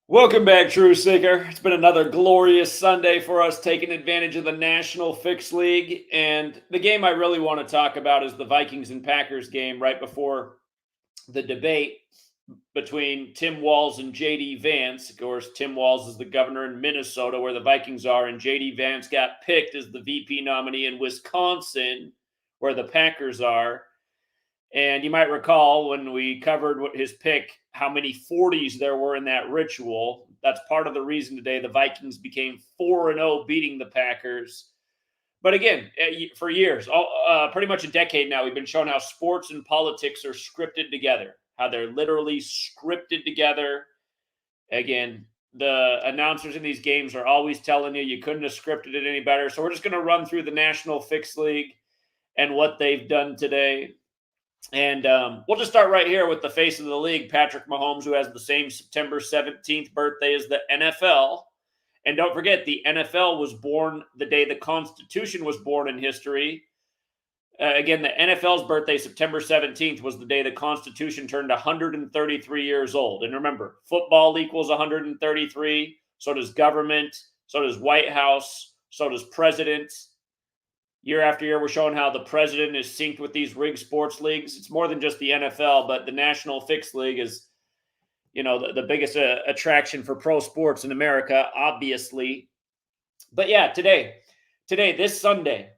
Welcome back, True Seeker. It's been another glorious Sunday for us taking advantage of the National Fix League. And the game I really want to talk about is the Vikings and Packers game right before the debate between Tim Walz and JD Vance. Of course, Tim Walz is the governor in Minnesota, where the Vikings are, and JD Vance got picked as the VP nominee in Wisconsin, where the Packers are. And you might recall when we covered his pick, how many 40s there were in that ritual. That's part of the reason today the Vikings became 4-0, beating the Packers. But again, for years, pretty much a decade now, we've been shown how sports and politics are scripted together, how they're literally scripted together. Again, the announcers in these games are always telling you couldn't have scripted it any better. So we're just going to run through the National Fix League and what they've done today. And we'll just start right here with the face of the league, Patrick Mahomes, who has the same September 17th birthday as the NFL. And don't forget, the NFL was born the day the Constitution was born in history. Again, the NFL's birthday, September 17th, was the day the Constitution turned 133 years old. And remember, football equals 133. So does government. So does White House. So does president. Year after year, we're showing how the president is synced with these rigged sports leagues. It's more than just the NFL, but the National Fix League is, the biggest attraction for pro sports in America, obviously. But yeah, today, this Sunday,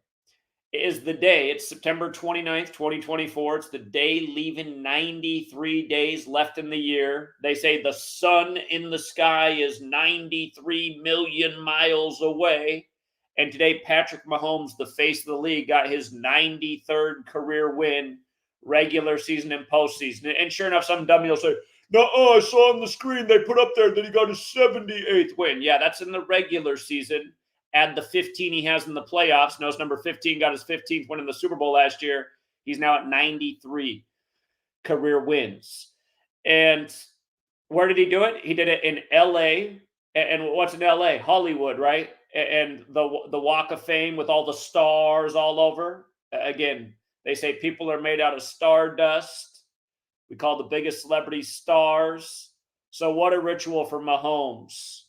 is the day. It's September 29th, 2024. It's the day leaving 93 days left in the year. They say the sun in the sky is 93 million miles away. And today, Patrick Mahomes, the face of the league, got his 93rd career win, regular season and postseason. And sure enough, some dummy will say, no, I saw on the screen they put up there that he got his 78th win. Yeah, that's in the regular season. Add the 15 he has in the playoffs. Notice number 15 got his 15th win in the Super Bowl last year. He's now at 93 career wins. And where did he do it? He did it in L.A. And what's in L.A.? Hollywood, right? And the Walk of Fame with all the stars all over. Again, they say people are made out of stardust. We call the biggest celebrities stars. So what a ritual for Mahomes.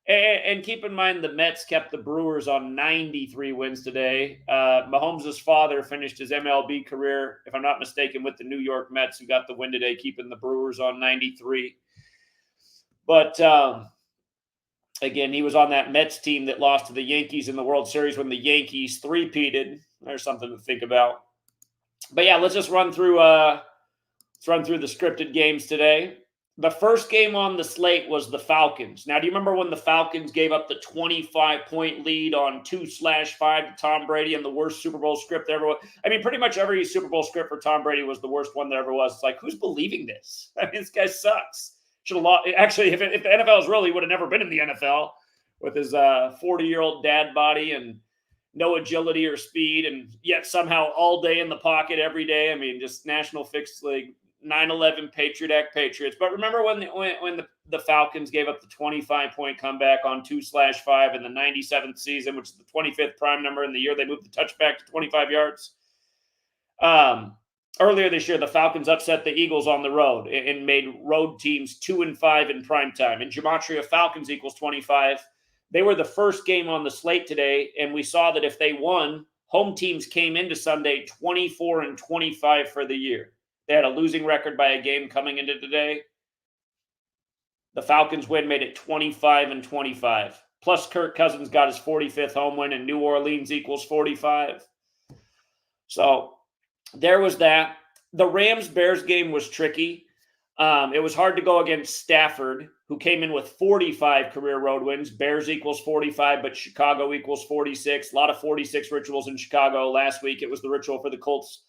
And keep in mind, the Mets kept the Brewers on 93 wins today. Mahomes' father finished his MLB career, if I'm not mistaken, with the New York Mets, who got the win today, keeping the Brewers on 93. But again, he was on that Mets team that lost to the Yankees in the World Series when the Yankees three-peated. There's something to think about. But yeah, let's just run through the scripted games today. The first game on the slate was the Falcons. Now, do you remember when the Falcons gave up the 25-point lead on 2/5 to Tom Brady and the worst Super Bowl script ever was? I mean, pretty much every Super Bowl script for Tom Brady was the worst one there ever was. It's like, who's believing this? I mean, this guy sucks. Should have lost. Actually, if the NFL was real, he would have never been in the NFL with his 40-year-old dad body and no agility or speed, and yet somehow all day in the pocket every day. I mean, just National Fix League. 9-11 Patriot Act Patriots. But remember when the Falcons gave up the 25-point comeback on 2/5 in the 97th season, which is the 25th prime number in the year they moved the touchback to 25 yards? Earlier this year, the Falcons upset the Eagles on the road and made road teams 2-5 in prime time. And Gematria Falcons equals 25. They were the first game on the slate today, and we saw that if they won, home teams came into Sunday 24-25 for the year. They had a losing record by a game coming into today. The Falcons win made it 25-25. Plus, Kirk Cousins got his 45th home win, and New Orleans equals 45. So there was that. The Rams-Bears game was tricky. It was hard to go against Stafford, who came in with 45 career road wins. Bears equals 45, but Chicago equals 46. A lot of 46 rituals in Chicago last week. It was the ritual for the Colts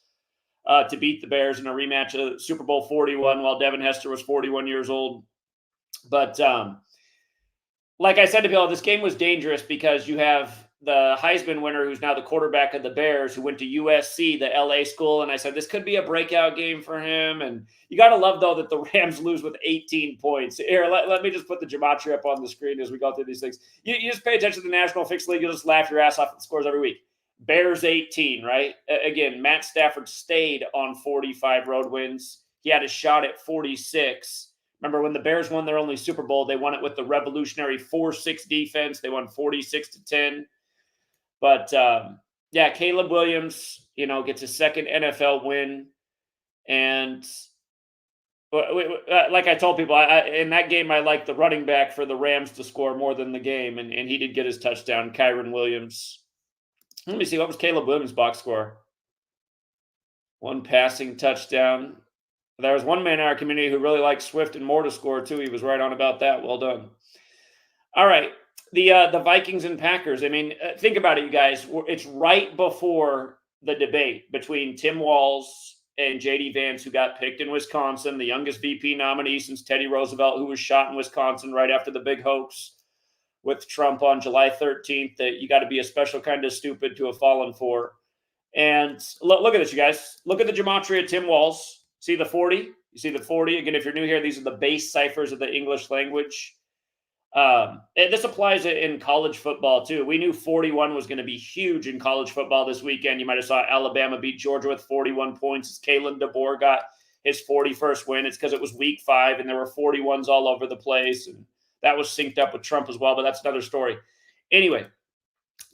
to beat the Bears in a rematch of Super Bowl 41 while Devin Hester was 41 years old. But like I said to people, this game was dangerous because you have the Heisman winner, who's now the quarterback of the Bears, who went to USC, the LA school. And I said, this could be a breakout game for him. And you got to love, though, that the Rams lose with 18 points. Here, let me just put the Gematria up on the screen as we go through these things. You just pay attention to the National Fix League. You'll just laugh your ass off at the scores every week. Bears 18, right? Again, Matt Stafford stayed on 45 road wins. He had a shot at 46. Remember when the Bears won their only Super Bowl, they won it with the revolutionary 4-6 defense. They won 46-10. But yeah, Caleb Williams, gets his second NFL win. And like I told people, in that game, I liked the running back for the Rams to score more than the game. And he did get his touchdown, Kyron Williams. Let me see. What was Caleb Williams' box score? One passing touchdown. There was one man in our community who really liked Swift and Moore to score, too. He was right on about that. Well done. All right. The Vikings and Packers. I mean, think about it, you guys. It's right before the debate between Tim Walz and J.D. Vance, who got picked in Wisconsin, the youngest VP nominee since Teddy Roosevelt, who was shot in Wisconsin right after the big hoax with Trump on July 13th that you got to be a special kind of stupid to have fallen for. And look at this, you guys. Look at the Gematria Tim Walz. See the 40? You see the 40? Again, if you're new here, these are the base ciphers of the English language. And this applies in college football, too. We knew 41 was going to be huge in college football this weekend. You might have saw Alabama beat Georgia with 41 points. Kalen DeBoer got his 41st win. It's because it was week 5, and there were 41s all over the place. And that was synced up with Trump as well, but that's another story. Anyway,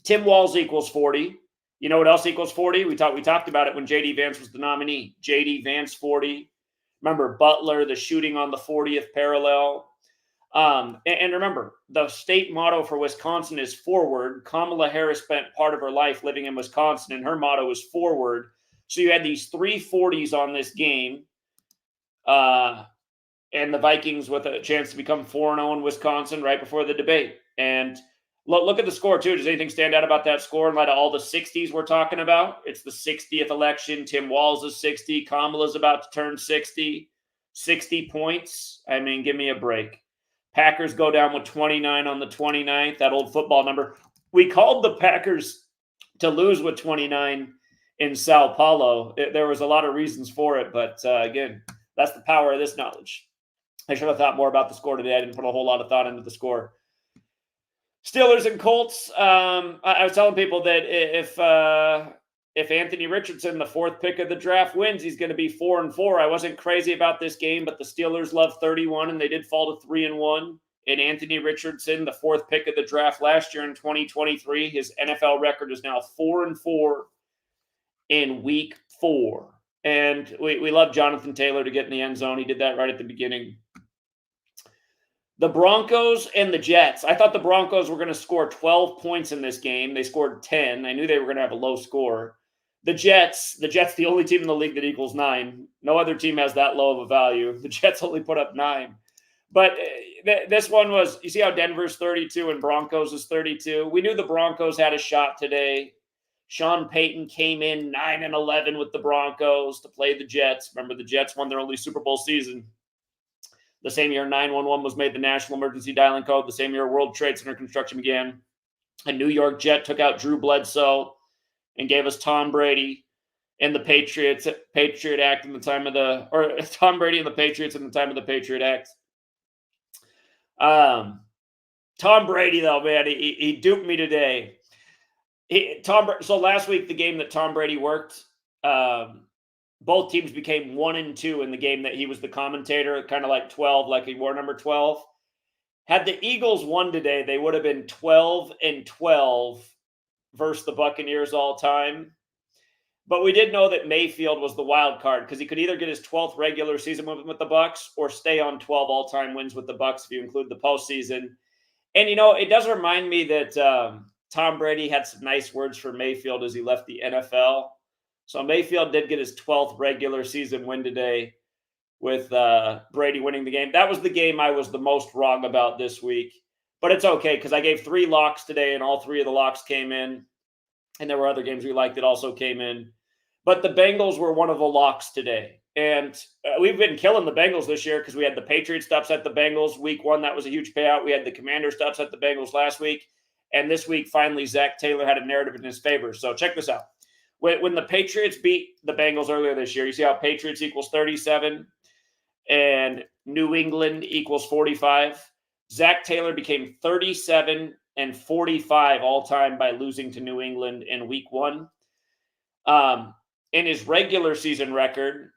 Tim Walz equals 40. You know what else equals 40? We talked about it when J.D. Vance was the nominee. J.D. Vance 40. Remember Butler, the shooting on the 40th parallel. And remember, the state motto for Wisconsin is forward. Kamala Harris spent part of her life living in Wisconsin, and her motto is forward. So you had these 3 40s on this game. And the Vikings with a chance to become 4-0 in Wisconsin right before the debate. And look at the score, too. Does anything stand out about that score in light of all the 60s we're talking about? It's the 60th election. Tim Walz is 60. Kamala's about to turn 60. 60 points. I mean, give me a break. Packers go down with 29 on the 29th, that old football number. We called the Packers to lose with 29 in Sao Paulo. There was a lot of reasons for it, but again, that's the power of this knowledge. I should have thought more about the score today. I didn't put a whole lot of thought into the score. Steelers and Colts. I was telling people that if Anthony Richardson, the 4th pick of the draft, wins, he's going to be 4-4. I wasn't crazy about this game, but the Steelers love 31, and they did fall to 3-1. And Anthony Richardson, the 4th pick of the draft last year in 2023, his NFL record is now 4-4 in week 4. And we love Jonathan Taylor to get in the end zone. He did that right at the beginning. The Broncos and the Jets. I thought the Broncos were going to score 12 points in this game. They scored 10. I knew they were going to have a low score. The Jets, the only team in the league that equals 9. No other team has that low of a value. The Jets only put up 9. But this one was, you see how Denver's 32 and Broncos is 32? We knew the Broncos had a shot today. Sean Payton came in 9-11 with the Broncos to play the Jets. Remember, the Jets won their only Super Bowl season. The same year 911 was made the national emergency dialing code. The same year World Trade Center construction began. A New York Jet took out Drew Bledsoe and gave us Tom Brady and the Patriot Act in the time of the, or Tom Brady and the Patriots in the time of the Patriot Act. Tom Brady, though, man, he duped me today. So last week, the game that Tom Brady worked, both teams became 1-2 in the game that he was the commentator, kind of like 12, like he wore number 12. Had the Eagles won today, they would have been 12-12 versus the Buccaneers all time. But we did know that Mayfield was the wild card because he could either get his 12th regular season win with the Bucs or stay on 12 all-time wins with the Bucs if you include the postseason. And, it does remind me that Tom Brady had some nice words for Mayfield as he left the NFL. So Mayfield did get his 12th regular season win today with Brady winning the game. That was the game I was the most wrong about this week. But it's okay because I gave 3 locks today and all 3 of the locks came in. And there were other games we liked that also came in. But the Bengals were one of the locks today. And we've been killing the Bengals this year because we had the Patriots to upset the Bengals. Week 1, that was a huge payout. We had the Commanders to upset the Bengals last week. And this week, finally, Zach Taylor had a narrative in his favor. So check this out. When the Patriots beat the Bengals earlier this year, you see how Patriots equals 37 and New England equals 45? Zach Taylor became 37 and 45 all-time by losing to New England in week 1. In his regular season record,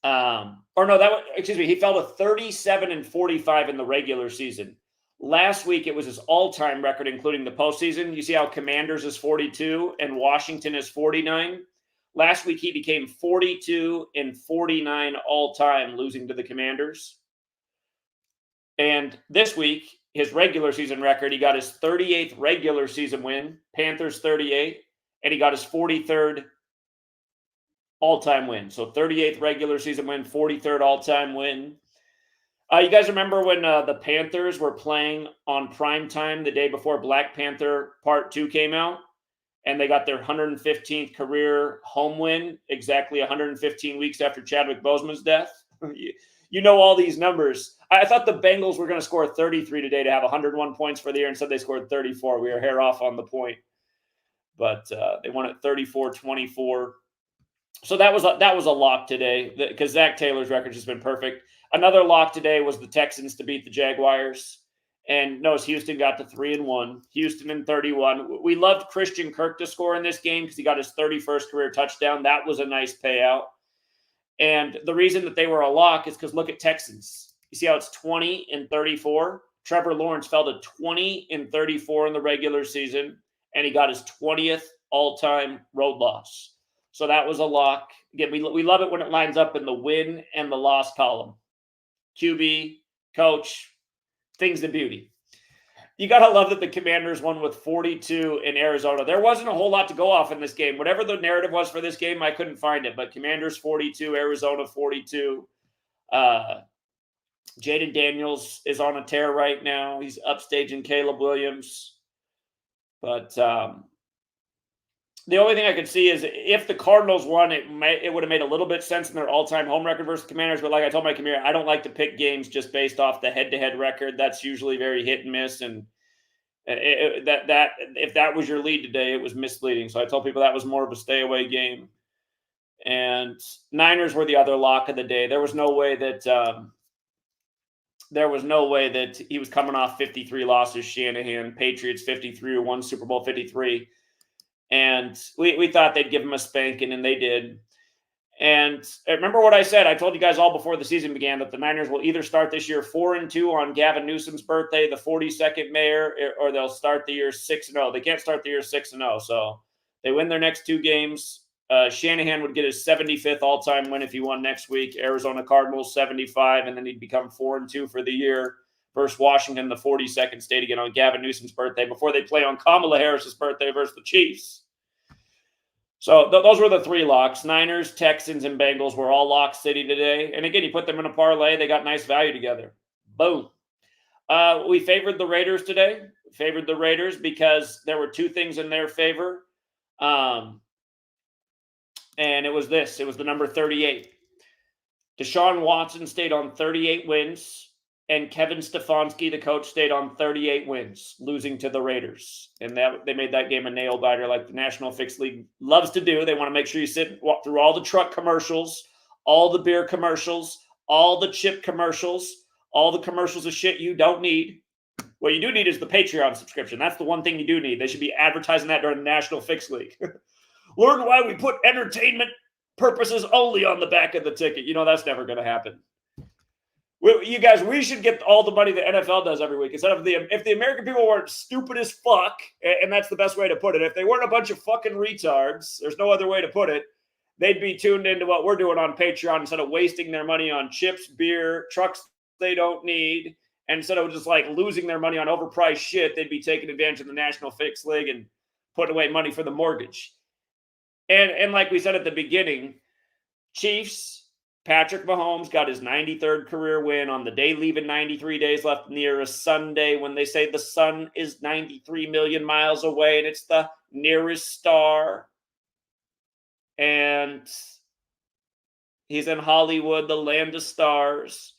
Or no, excuse me, he fell to 37-45 in the regular season. Last week, it was his all-time record, including the postseason. You see how Commanders is 42 and Washington is 49? Last week, he became 42-49 all-time, losing to the Commanders. And this week, his regular season record, he got his 38th regular season win, Panthers 38, and he got his 43rd all-time win. So 38th regular season win, 43rd all-time win. You guys remember when the Panthers were playing on primetime the day before Black Panther Part 2 came out? And they got their 115th career home win, exactly 115 weeks after Chadwick Boseman's death. You know all these numbers. I thought the Bengals were going to score 33 today to have 101 points for the year. Instead, they scored 34. We were hair off on the point. But they won at 34-24. So that was a lock today because Zach Taylor's record has been perfect. Another lock today was the Texans to beat the Jaguars. And notice Houston got to 3-1. Houston in 31. We loved Christian Kirk to score in this game because he got his 31st career touchdown. That was a nice payout. And the reason that they were a lock is because look at Texans. You see how it's 20-34? Trevor Lawrence fell to 20-34 in the regular season, and he got his 20th all-time road loss. So that was a lock. Again, we love it when it lines up in the win and the loss column. QB, coach, things of beauty. You got to love that the Commanders won with 42 in Arizona. There wasn't a whole lot to go off in this game. Whatever the narrative was for this game, I couldn't find it. But Commanders 42, Arizona 42. Jaden Daniels is on a tear right now. He's upstaging Caleb Williams. But the only thing I could see is if the Cardinals won, it would have made a little bit sense in their all-time home record versus the Commanders. But like I told my community, I don't like to pick games just based off the head-to-head record. That's usually very hit and miss. And if that was your lead today, it was misleading. So I told people that was more of a stay-away game. And Niners were the other lock of the day. There was no way that he was coming off 53 losses. Shanahan, Patriots 53, or won Super Bowl 53. And we thought they'd give him a spanking, and they did. And remember what I said? I told you guys all before the season began that the Niners will either start this year 4-2 on Gavin Newsom's birthday, the 42nd mayor, or they'll start the year 6-0. They can't start the year 6-0. So they win their next two games. Shanahan would get his 75th all-time win if he won next week. Arizona Cardinals 75, and then he'd become 4-2 for the year versus Washington, the 42nd state, again on Gavin Newsom's birthday, before they play on Kamala Harris's birthday versus the Chiefs. So those were the three locks. Niners, Texans, and Bengals were all lock city today. And again, you put them in a parlay, they got nice value together. Boom. We favored the Raiders today. Favored the Raiders because there were two things in their favor. And it was this. It was the number 38. Deshaun Watson stayed on 38 wins. And Kevin Stefanski, the coach, stayed on 38 wins, losing to the Raiders. And they made that game a nail-biter like the National Fixed League loves to do. They want to make sure you sit and walk through all the truck commercials, all the beer commercials, all the chip commercials, all the commercials of shit you don't need. What you do need is the Patreon subscription. That's the one thing you do need. They should be advertising that during the National Fixed League. Learn why we put entertainment purposes only on the back of the ticket. You know that's never going to happen. You guys, we should get all the money the NFL does every week. Instead of if the American people weren't stupid as fuck, and that's the best way to put it, if they weren't a bunch of fucking retards, there's no other way to put it, they'd be tuned into what we're doing on Patreon instead of wasting their money on chips, beer, trucks they don't need. And instead of just like losing their money on overpriced shit, they'd be taking advantage of the National Fixed League and putting away money for the mortgage. And like we said at the beginning, Chiefs, Patrick Mahomes got his 93rd career win on the day leaving 93 days left in the year, a Sunday when they say the sun is 93 million miles away and it's the nearest star. And he's in Hollywood, the land of stars.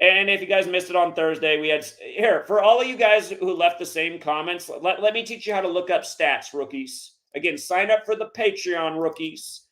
And if you guys missed it on Thursday, we had here for all of you guys who left the same comments. Let me teach you how to look up stats, rookies. Again, sign up for the Patreon, rookies.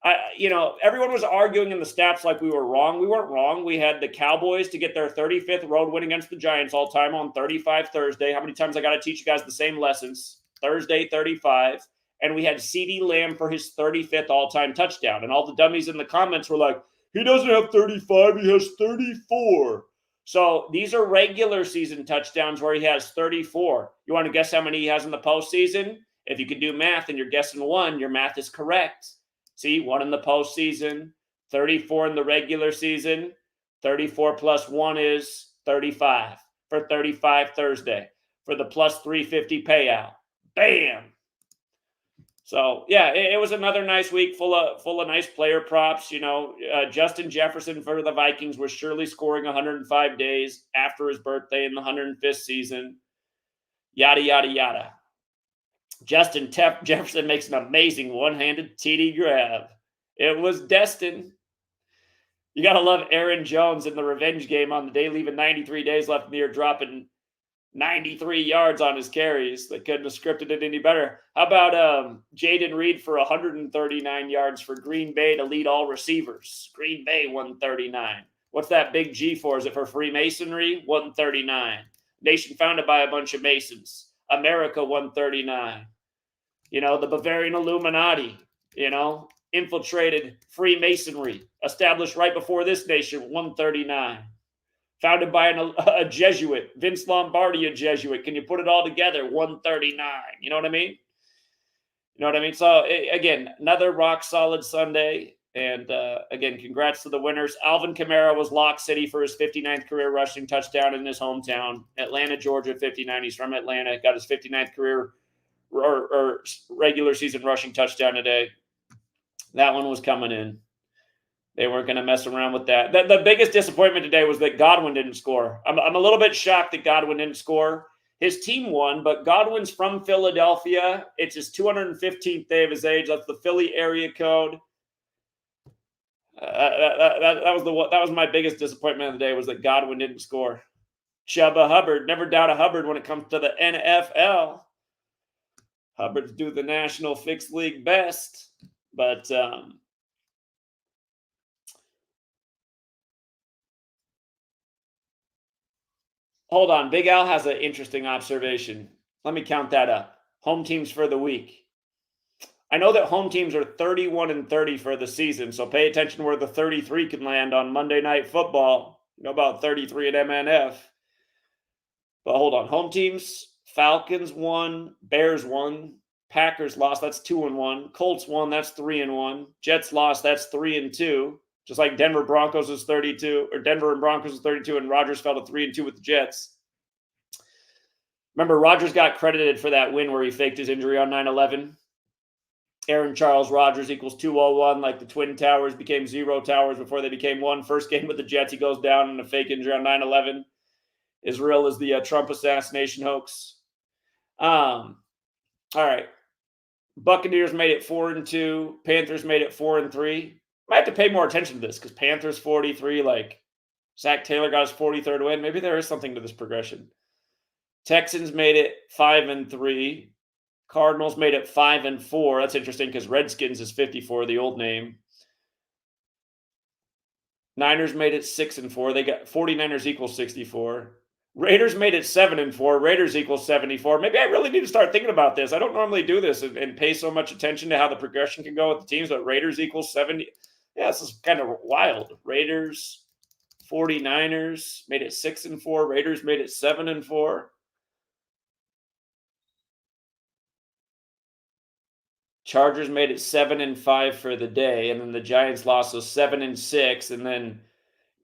Everyone was arguing in the stats like we were wrong. We weren't wrong. We had the Cowboys to get their 35th road win against the Giants all time on 35 Thursday. How many times I got to teach you guys the same lessons? Thursday, 35. And we had CeeDee Lamb for his 35th all-time touchdown. And all the dummies in the comments were like, He doesn't have 35, he has 34. So these are regular season touchdowns where he has 34. You want to guess how many he has in the postseason? If you can do math and you're guessing one, your math is correct. See, one in the postseason, 34 in the regular season, 34 plus one is 35 for 35 Thursday for the plus 350 payout. Bam! So yeah, it was another nice week full of nice player props. Justin Jefferson for the Vikings was surely scoring 105 days after his birthday in the 105th season. Yada yada yada. Justin Jefferson makes an amazing one-handed TD grab. It was destined. You gotta love Aaron Jones in the revenge game on the day, leaving 93 days left in the year, dropping 93 yards on his carries. They couldn't have scripted it any better. How about Jaden Reed for 139 yards for Green Bay to lead all receivers? Green Bay 139. What's that big G for? Is it for Freemasonry? 139. Nation founded by a bunch of Masons. America 139. The Bavarian Illuminati, infiltrated Freemasonry, established right before this nation, 139. Founded by a Jesuit, Vince Lombardi, a Jesuit. Can you put it all together? 139. You know what I mean? So, again, another rock-solid Sunday. And, again, congrats to the winners. Alvin Kamara was Lock City for his 59th career rushing touchdown in his hometown. Atlanta, Georgia, 59. He's from Atlanta. Got his 59th career or regular season rushing touchdown today. That one was coming in. They weren't going to mess around with that. The biggest disappointment today was that Godwin didn't score. I'm a little bit shocked that Godwin didn't score. His team won, but Godwin's from Philadelphia. It's his 215th day of his age. That's the Philly area code. That was my biggest disappointment of the day, was that Godwin didn't score. Chuba Hubbard. Never doubt a Hubbard when it comes to the NFL. Hubbard's do the National Fixed League best. But hold on. Big Al has an interesting observation. Let me count that up. Home teams for the week. I know that home teams are 31-30 for the season, so pay attention where the 33 can land on Monday Night Football. You know about 33 at MNF. But hold on. Home teams, Falcons won, Bears won, Packers lost, that's 2-1. Colts won, that's 3-1. Jets lost, that's 3-2. Just like Denver Broncos is 32, or Denver and Broncos is 32, and Rodgers fell to 3-2 with the Jets. Remember, Rodgers got credited for that win where he faked his injury on 9/11. Aaron Charles Rodgers equals 201, like the Twin Towers became 0 towers before they became 1. First game with the Jets, he goes down in a fake injury on 9/11. As real as the Trump assassination hoax. All right. Buccaneers made it 4-2. Panthers made it 4-3. Might have to pay more attention to this because Panthers 43, like Zach Taylor got his 43rd win. Maybe there is something to this progression. Texans made it 5-3. Cardinals made it 5-4. That's interesting because Redskins is 54, the old name. Niners made it 6-4. They got 49ers equals 64. Raiders made it 7-4. Raiders equals 74. Maybe I really need to start thinking about this. I don't normally do this and pay so much attention to how the progression can go with the teams, but Raiders equals 70. Yeah, this is kind of wild. Raiders, 49ers made it 6-4. Raiders made it 7-4. Chargers made it 7-5 for the day, and then the Giants lost, so 7-6. And then,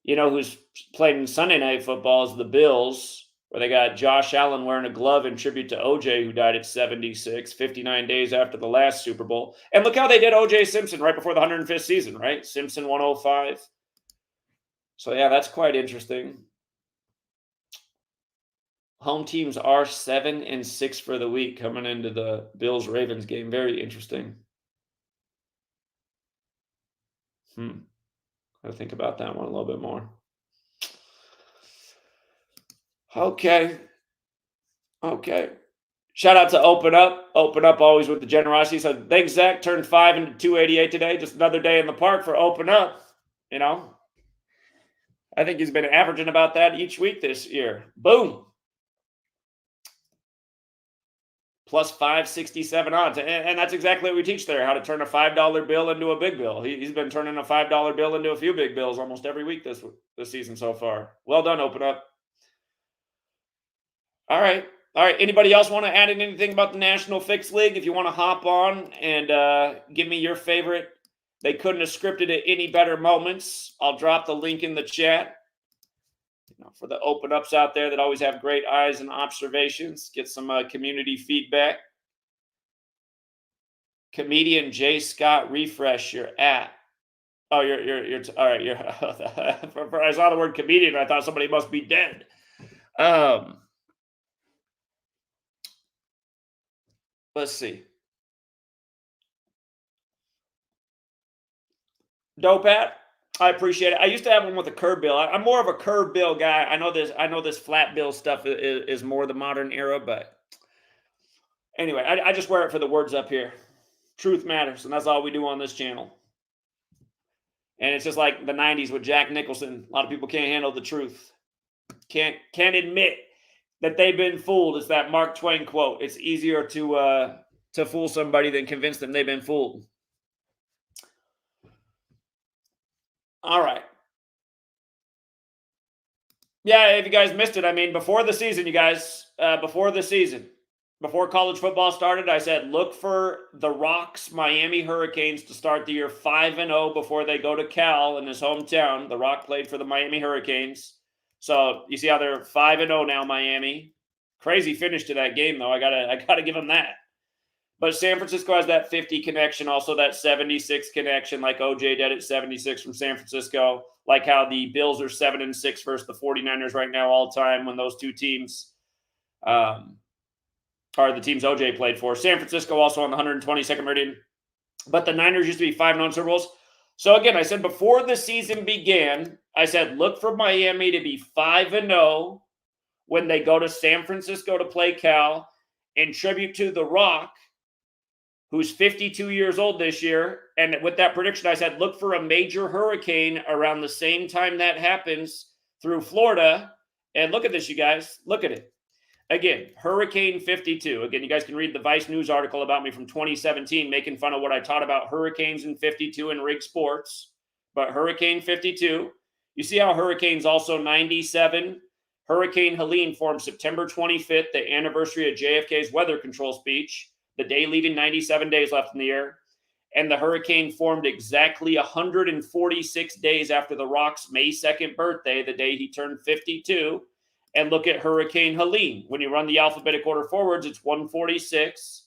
who's playing Sunday Night Football is the Bills, where they got Josh Allen wearing a glove in tribute to OJ, who died at 76, 59 days after the last Super Bowl. And look how they did OJ Simpson right before the 105th season, right? Simpson 105. So, yeah, that's quite interesting. Home teams are 7-6 for the week coming into the Bills-Ravens game. Very interesting. Gotta think about that one a little bit more. Okay. Shout out to Open Up. Open Up always with the generosity. So thanks, Zach. Turned 5 into 288 today. Just another day in the park for Open Up. I think he's been averaging about that each week this year. Boom. plus 567 odds. And that's exactly what we teach there, how to turn a $5 bill into a big bill. He's been turning a $5 bill into a few big bills almost every week this season so far. Well done, Open Up. All right. All right. Anybody else want to add in anything about the National Fix League? If you want to hop on and give me your favorite, they couldn't have scripted it any better moments. I'll drop the link in the chat. For the open ups out there that always have great eyes and observations, get some community feedback. Comedian J. Scott, refresh your app. Oh, you're all right. I saw the word comedian. I thought somebody must be dead. Let's see. Dope at. I appreciate it. I used to have one with a curve bill. I'm more of a curve bill guy. I know this flat bill stuff is more the modern era, but anyway, I just wear it for the words up here. Truth matters, and that's all we do on this channel. And it's just like the 90s with Jack Nicholson. A lot of people can't handle the truth. Can't admit that they've been fooled. It's that Mark Twain quote. It's easier to fool somebody than convince them they've been fooled. All right. Yeah, if you guys missed it, I mean, before the season, you guys, before college football started, I said, look for the Rock's Miami Hurricanes to start the year 5-0 before they go to Cal in his hometown. The Rock played for the Miami Hurricanes. So you see how they're 5-0 now, Miami. Crazy finish to that game, though. I gotta give them that. But San Francisco has that 50 connection, also that 76 connection, like OJ did at 76 from San Francisco. Like how the Bills are 7-6 versus the 49ers right now all time when those two teams are the teams OJ played for. San Francisco also on the 122nd meridian. But the Niners used to be 5-0 Super Bowls. So again, I said before the season began, I said look for Miami to be 5-0 when they go to San Francisco to play Cal. In tribute to The Rock, who's 52 years old this year. And with that prediction, I said, look for a major hurricane around the same time that happens through Florida. And look at this, you guys. Look at it. Again, Hurricane 52. Again, you guys can read the Vice News article about me from 2017, making fun of what I taught about hurricanes in 52 and rig sports. But Hurricane 52, you see how Hurricane's also 97? Hurricane Helene formed September 25th, the anniversary of JFK's weather control speech. The day leaving 97 days left in the year. And the hurricane formed exactly 146 days after The Rock's May 2nd birthday, the day he turned 52. And look at Hurricane Helene. When you run the alphabetic order forwards, it's 146.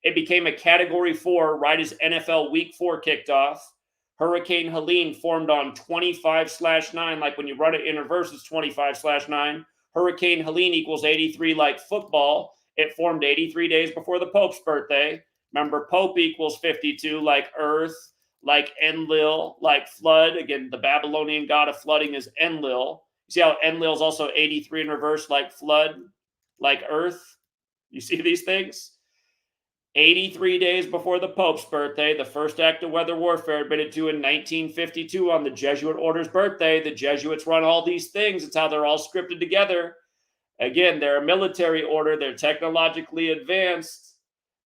It became a Category 4 right as NFL Week 4 kicked off. Hurricane Helene formed on 25/9. Like when you run it in reverse, it's 25/9. Hurricane Helene equals 83 like football. It formed 83 days before the Pope's birthday. Remember, Pope equals 52, like Earth, like Enlil, like flood. Again, the Babylonian god of flooding is Enlil. You see how Enlil is also 83 in reverse, like flood, like Earth? You see these things? 83 days before the Pope's birthday, the first act of weather warfare admitted to in 1952 on the Jesuit order's birthday. The Jesuits run all these things. It's how they're all scripted together. Again, they're a military order. They're technologically advanced.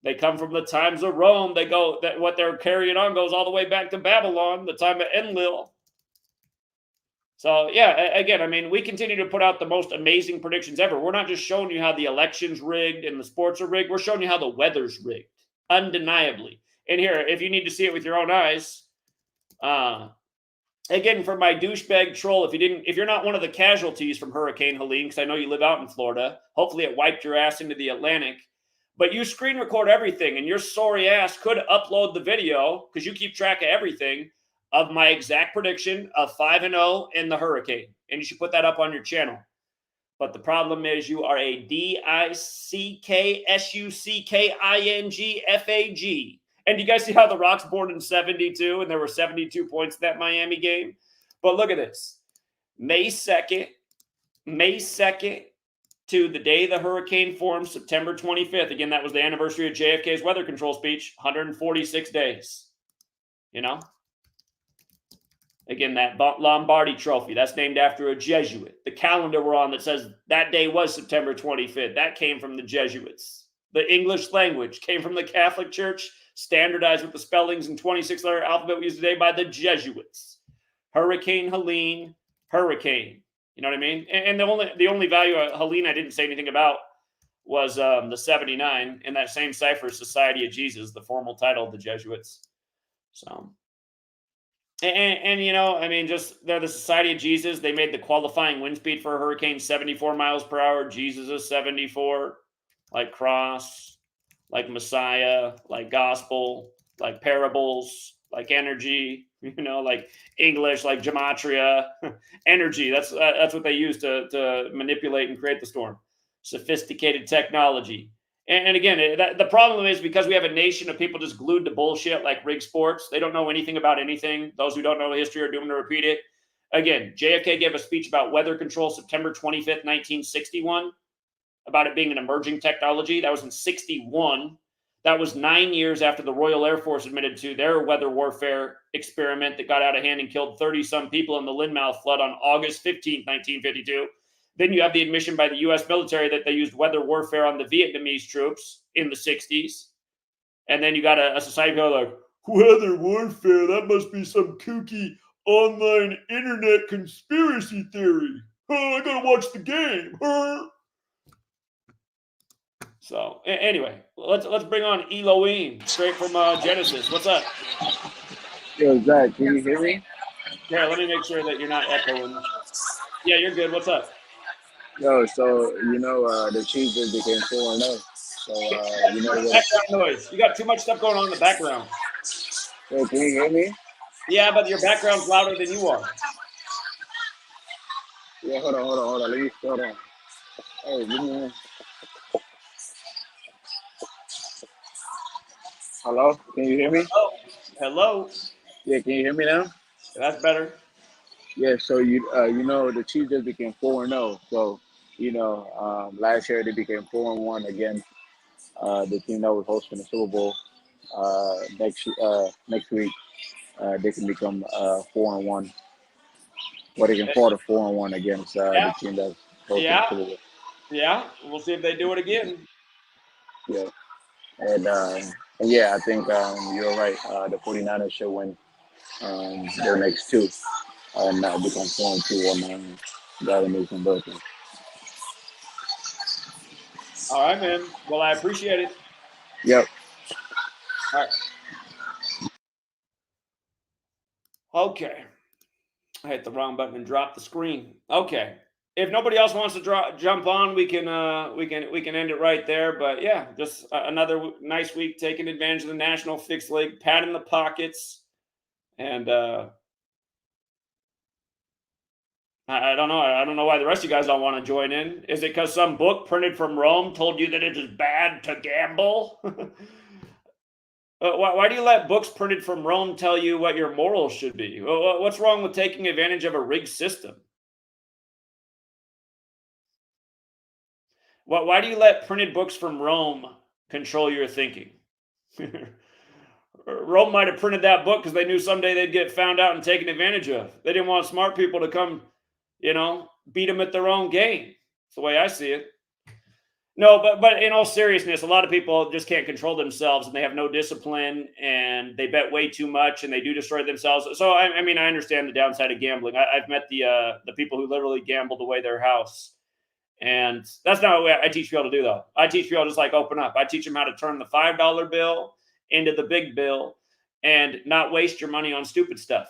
They come from the times of Rome. What they're carrying on goes all the way back to Babylon, the time of Enlil. So, yeah, again, I mean, we continue to put out the most amazing predictions ever. We're not just showing you how the election's rigged and the sports are rigged. We're showing you how the weather's rigged, undeniably. And here, if you need to see it with your own eyes, again, for my douchebag troll, if you're not one of the casualties from Hurricane Helene, because I know you live out in Florida, hopefully it wiped your ass into the Atlantic, but you screen record everything, and your sorry ass could upload the video, because you keep track of everything, of my exact prediction of 5-0 in the hurricane. And you should put that up on your channel. But the problem is you are a DICKSUCKINGFAG. And you guys see how The Rock's born in 72 and there were 72 points in that Miami game? But look at this. May 2nd to the day the hurricane formed, September 25th. Again, that was the anniversary of JFK's weather control speech, 146 days. You know? Again, that Lombardi trophy, that's named after a Jesuit. The calendar we're on that says that day was September 25th. That came from the Jesuits. The English language came from the Catholic Church, standardized with the spellings and 26-letter alphabet we use today by the Jesuits. Hurricane Helene, hurricane. You know what I mean? And the only value of Helene I didn't say anything about was the 79 in that same cipher, Society of Jesus, the formal title of the Jesuits. So, and you know, I mean, just they're the Society of Jesus. They made the qualifying wind speed for a hurricane 74 miles per hour. Jesus is 74, like cross, like Messiah, like gospel, like parables, like energy. You know, like English, like gematria, energy. That's what they use to manipulate and create the storm. Sophisticated technology. And again, the problem is because we have a nation of people just glued to bullshit like rig sports. They don't know anything about anything. Those who don't know history are doomed to repeat it. Again, JFK gave a speech about weather control September 25th, 1961, about it being an emerging technology. That was in 61. That was 9 years after the Royal Air Force admitted to their weather warfare experiment that got out of hand and killed 30-some people in the Lynmouth flood on August 15th, 1952. Then you have the admission by the U.S. military that they used weather warfare on the Vietnamese troops in the 60s. And then you got a society go like, weather warfare, that must be some kooky online internet conspiracy theory. Oh, I gotta watch the game. So anyway, let's bring on Elohim straight from Genesis. What's up? Yo, Zach, can you hear me? Yeah, let me make sure that you're not echoing. Yeah, you're good. What's up? Yo, so you know the Chiefs just became 4-0. So you know what? Background noise. You got too much stuff going on in the background. Yo, can you hear me? Yeah, but your background's louder than you are. Yeah, hold on. Let me hold on. Hey, give me one. Hello, can you hear me? Hello. Yeah, can you hear me now? That's better. Yeah, so you know the Chiefs just became 4-0. So you know last year they became 4-1 against the team that was hosting the Super Bowl. Next week they can become 4-1. Or they can fall to 4-1 against Yeah, the team that's hosting the yeah, Super Bowl. yeah. We'll see if they do it again. Yeah. And yeah, I think you're right. The 49ers should win their next two and not become 4-2 on the Nation birthday. All right, man. Well, I appreciate it. Yep. All right. Okay. I hit the wrong button and dropped the screen. Okay. If nobody else wants to jump on, we can end it right there. But yeah, just another nice week taking advantage of the National Fixed League, patting the pockets, and I don't know. I don't know why the rest of you guys don't want to join in. Is it because some book printed from Rome told you that it is bad to gamble? Why do you let books printed from Rome tell you what your morals should be? What's wrong with taking advantage of a rigged system? Why do you let printed books from Rome control your thinking? Rome might have printed that book because they knew someday they'd get found out and taken advantage of. They didn't want smart people to come, beat them at their own game. That's the way I see it. No, but in all seriousness, a lot of people just can't control themselves and they have no discipline and they bet way too much and they do destroy themselves. So I mean, I understand the downside of gambling. I've met the people who literally gambled away their house, and that's not what I teach people to do. Though I teach people just like open up. I teach them how to turn the $5 bill into the big bill and not waste your money on stupid stuff.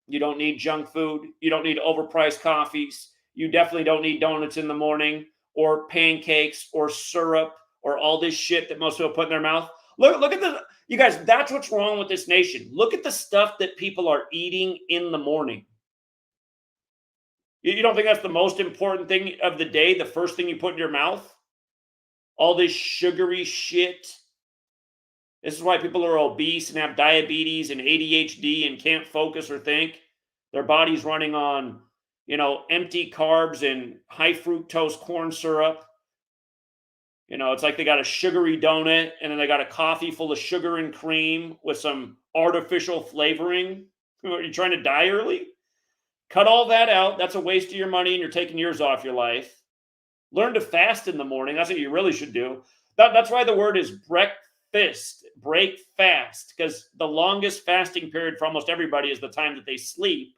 You don't need junk food. You don't need overpriced coffees. You definitely don't need donuts in the morning, or pancakes, or syrup, or all this shit that most people put in their mouth. Look at you guys, that's what's wrong with this nation. Look at the stuff that people are eating in the morning. You don't think that's the most important thing of the day, the first thing you put in your mouth? All this sugary shit. This is why people are obese and have diabetes and ADHD and can't focus or think. Their body's running on, empty carbs and high fructose corn syrup. It's like they got a sugary donut and then they got a coffee full of sugar and cream with some artificial flavoring. Are you trying to die early? Cut all that out. That's a waste of your money and you're taking years off your life. Learn to fast in the morning. That's what you really should do. That's why the word is breakfast, break fast, because the longest fasting period for almost everybody is the time that they sleep.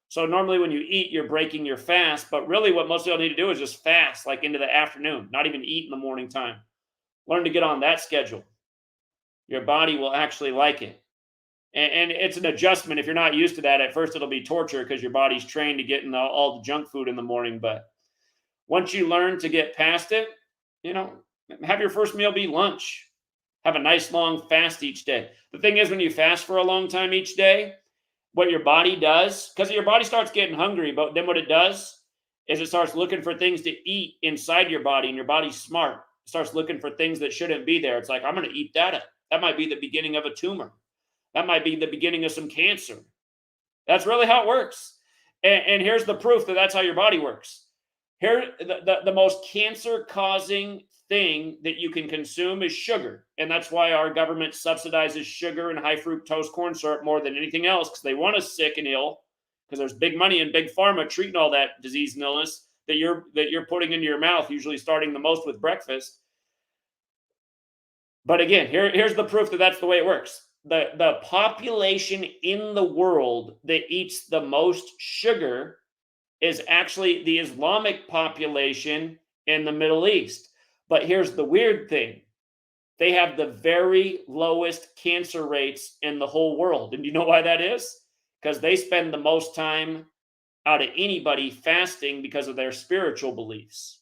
So normally when you eat, you're breaking your fast, but really what most people need to do is just fast like into the afternoon, not even eat in the morning time. Learn to get on that schedule. Your body will actually like it. And it's an adjustment. If you're not used to that, at first it'll be torture because your body's trained to get in all the junk food in the morning. But once you learn to get past it, you know, have your first meal be lunch. Have a nice long fast each day. The thing is, when you fast for a long time each day, what your body does, because your body starts getting hungry, but then what it does is it starts looking for things to eat inside your body, and your body's smart. It starts looking for things that shouldn't be there. It's like, I'm going to eat that up. That might be the beginning of a tumor. That might be the beginning of some cancer. That's really how it works. And here's the proof that that's how your body works. Here, the most cancer-causing thing that you can consume is sugar. And that's why our government subsidizes sugar and high fructose corn syrup more than anything else, because they want us sick and ill, because there's big money in big pharma treating all that disease and illness that you're putting into your mouth, usually starting the most with breakfast. But again, here's the proof that that's the way it works. The population in the world that eats the most sugar is actually the Islamic population in the Middle East. But here's the weird thing. They have the very lowest cancer rates in the whole world. And you know why that is? Because they spend the most time out of anybody fasting because of their spiritual beliefs.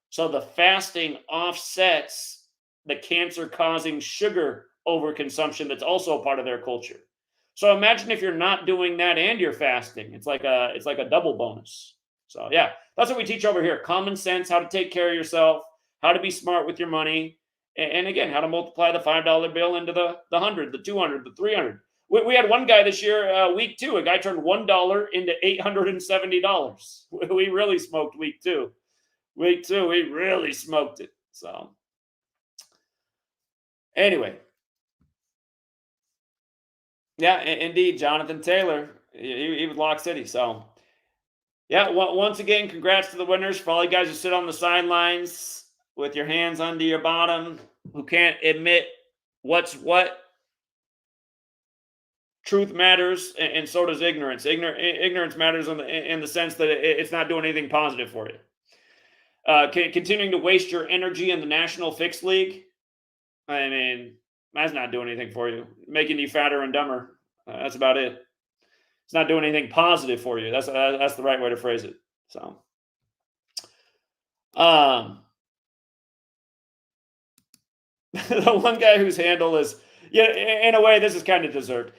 So the fasting offsets the cancer-causing sugar overconsumption that's also a part of their culture. So imagine if you're not doing that and you're fasting. It's like a double bonus. So yeah, that's what we teach over here. Common sense, how to take care of yourself, how to be smart with your money, and again, how to multiply the $5 bill into the 100, the 200, the 300. We had one guy this year, week 2, a guy turned $1 into $870. We really smoked week 2. Week 2, we really smoked it. So anyway, yeah, indeed, Jonathan Taylor, he was Lock City. So yeah, once again, congrats to the winners. For all you guys who sit on the sidelines with your hands under your bottom, who can't admit what's what. Truth matters, and so does ignorance. Ignorance matters in the sense that it's not doing anything positive for you. Continuing to waste your energy in the National Fixed League, I mean, that's not doing anything for you. Making you fatter and dumber. That's about it. It's not doing anything positive for you. That's the right way to phrase it. So, the one guy whose handle is, yeah, in a way, this is kind of deserved.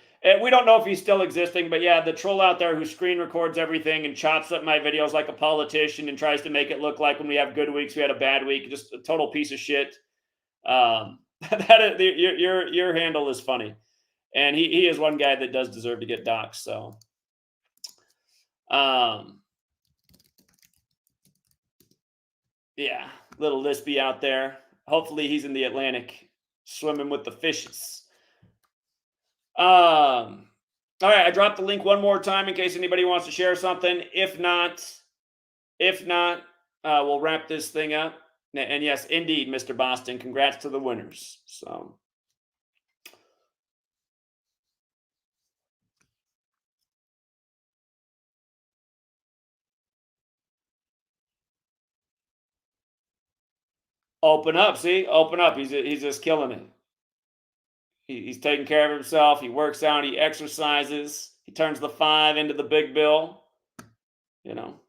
We don't know if he's still existing, but yeah, the troll out there who screen records everything and chops up my videos like a politician and tries to make it look like when we have good weeks, we had a bad week. Just a total piece of shit. Your handle is funny, and he is one guy that does deserve to get doxxed. So, yeah, little Lispy out there. Hopefully, he's in the Atlantic, swimming with the fishes. All right, I dropped the link one more time in case anybody wants to share something. If not, we'll wrap this thing up. And yes, indeed, Mr. Boston, congrats to the winners. So, open up. See, open up. He's just killing it. He's taking care of himself. He works out. He exercises. He turns the 5 into the big bill. You know,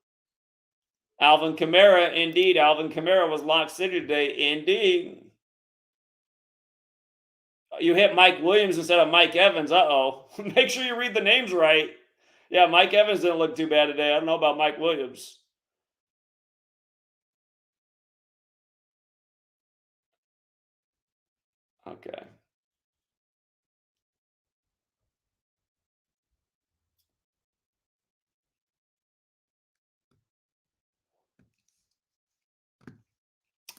Alvin Kamara. Indeed, Alvin Kamara was Lock City today. Indeed. You hit Mike Williams instead of Mike Evans. Uh-oh. Make sure you read the names right. Yeah, Mike Evans didn't look too bad today. I don't know about Mike Williams. Okay.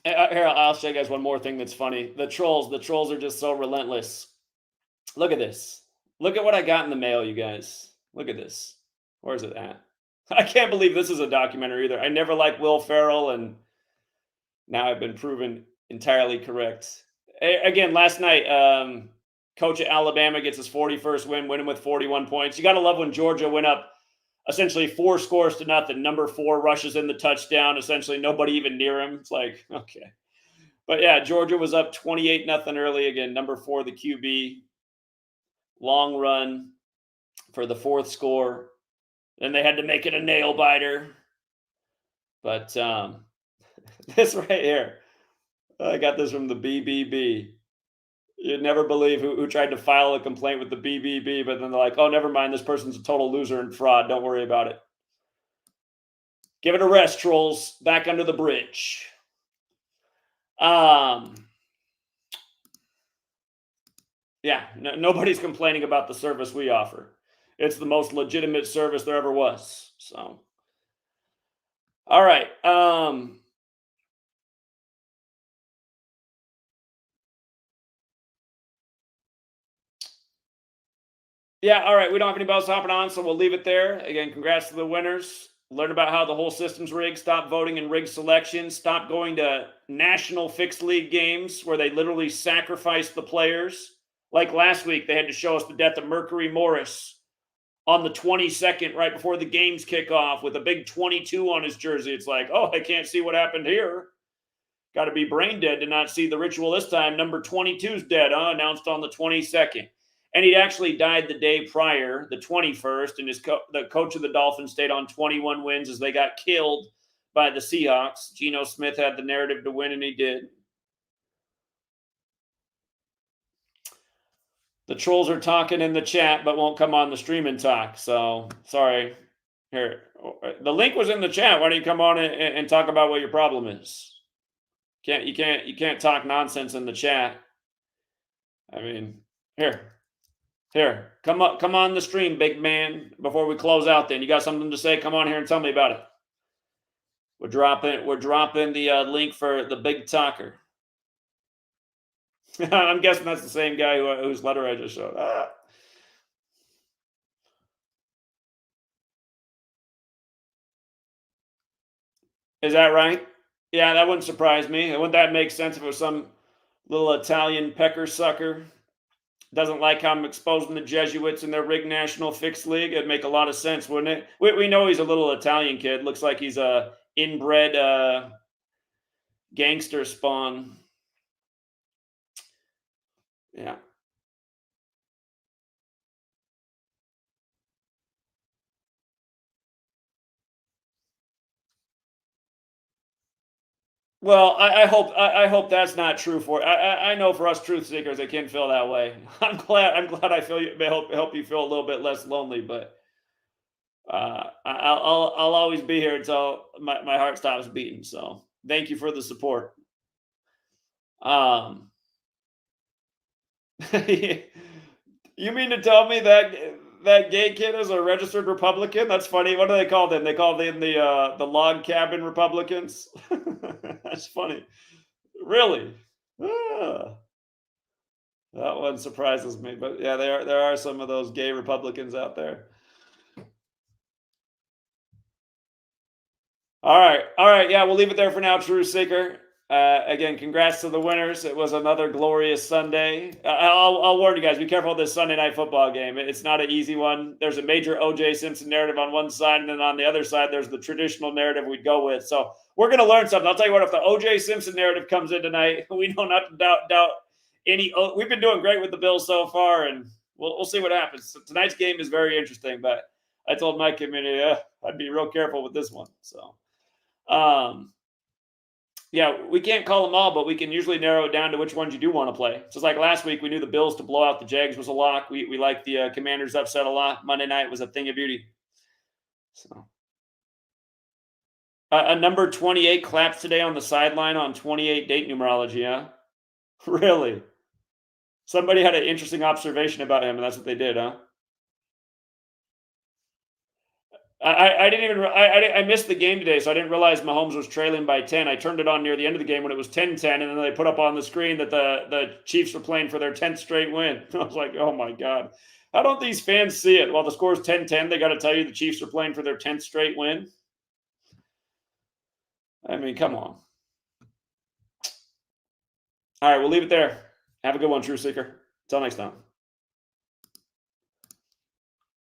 Here, I'll show you guys one more thing that's funny. The trolls are just so relentless. Look at this. Look at what I got in the mail, you guys. Look at this. Where's it at? I can't believe this is a documentary either. I never liked Will Ferrell, and now I've been proven Entirely correct. Again, last night, coach at Alabama gets his 41st win, winning with 41 points. You got to love when Georgia went up essentially 4 scores to nothing. Number 4 rushes in the touchdown. Essentially, nobody even near him. It's like, okay. But yeah, Georgia was up 28-0 early again. Number 4, the QB. Long run for the 4th score. Then they had to make it a nail biter. But this right here, I got this from the BBB. You'd never believe who tried to file a complaint with the BBB, but then they're like, oh, never mind. This person's a total loser and fraud. Don't worry about it. Give it a rest, trolls. Back under the bridge. Yeah, nobody's complaining about the service we offer. It's the most legitimate service there ever was. So, all right. Yeah, all right. We don't have anybody else hopping on, so we'll leave it there. Again, congrats to the winners. Learn about how the whole system's rigged. Stop voting in rigged selections. Stop going to national fixed league games where they literally sacrifice the players. Like last week, they had to show us the death of Mercury Morris on the 22nd, right before the games kick off, with a big 22 on his jersey. It's like, oh, I can't see what happened here. Got to be brain dead to not see the ritual this time. Number 22's dead, announced on the 22nd. And he'd actually died the day prior, the 21st, and the coach of the Dolphins stayed on 21 wins as they got killed by the Seahawks. Geno Smith had the narrative to win, and he did. The trolls are talking in the chat, but won't come on the stream and talk. So, sorry. Here, the link was in the chat. Why don't you come on and talk about what your problem is? You can't talk nonsense in the chat. I mean, here, come on the stream, big man. Before we close out, then you got something to say? Come on here and tell me about it. We're dropping the link for the big talker. I'm guessing that's the same guy whose letter I just showed. Is that right? Yeah, that wouldn't surprise me. Wouldn't that make sense if it was some little Italian pecker sucker? Doesn't like how I'm exposing the Jesuits in their rigged national fixed league? It'd make a lot of sense, wouldn't it? We know he's a little Italian kid. Looks like he's a inbred gangster spawn. Yeah. Well, I hope that's not true for. I know for us truth seekers, it can feel that way. I'm glad I feel you. Help you feel a little bit less lonely, but I'll always be here until my heart stops beating. So thank you for the support. You mean to tell me that gay kid is a registered Republican? That's funny. What do they call them? They call them the log cabin Republicans. That's funny. Really? Ah, that one surprises me. But yeah, there are some of those gay Republicans out there. All right. Yeah, we'll leave it there for now, True Seeker. Again, congrats to the winners. It was another glorious Sunday. I'll warn you guys, be careful of this Sunday night football game. It's not an easy one. There's a major O.J. Simpson narrative on one side, and then on the other side, there's the traditional narrative we'd go with. So we're going to learn something. I'll tell you what, if the O.J. Simpson narrative comes in tonight, we know not to doubt any. We've been doing great with the Bills so far, and we'll see what happens. So tonight's game is very interesting, but I told my community I'd be real careful with this one. So. Yeah, we can't call them all, but we can usually narrow it down to which ones you do want to play. Just like last week, we knew the Bills to blow out the Jags was a lock. We liked the Commanders upset a lot. Monday night was a thing of beauty. So, a number 28 claps today on the sideline on 28 date numerology, huh? Really? Somebody had an interesting observation about him, and that's what they did, huh? I didn't even I missed the game today, so I didn't realize Mahomes was trailing by 10. I turned it on near the end of the game when it was 10-10, and then they put up on the screen that the Chiefs were playing for their 10th straight win. I was like, oh my God. How don't these fans see it? While the score is 10-10, they got to tell you the Chiefs are playing for their 10th straight win? I mean, come on. All right, we'll leave it there. Have a good one, True Seeker. Until next time.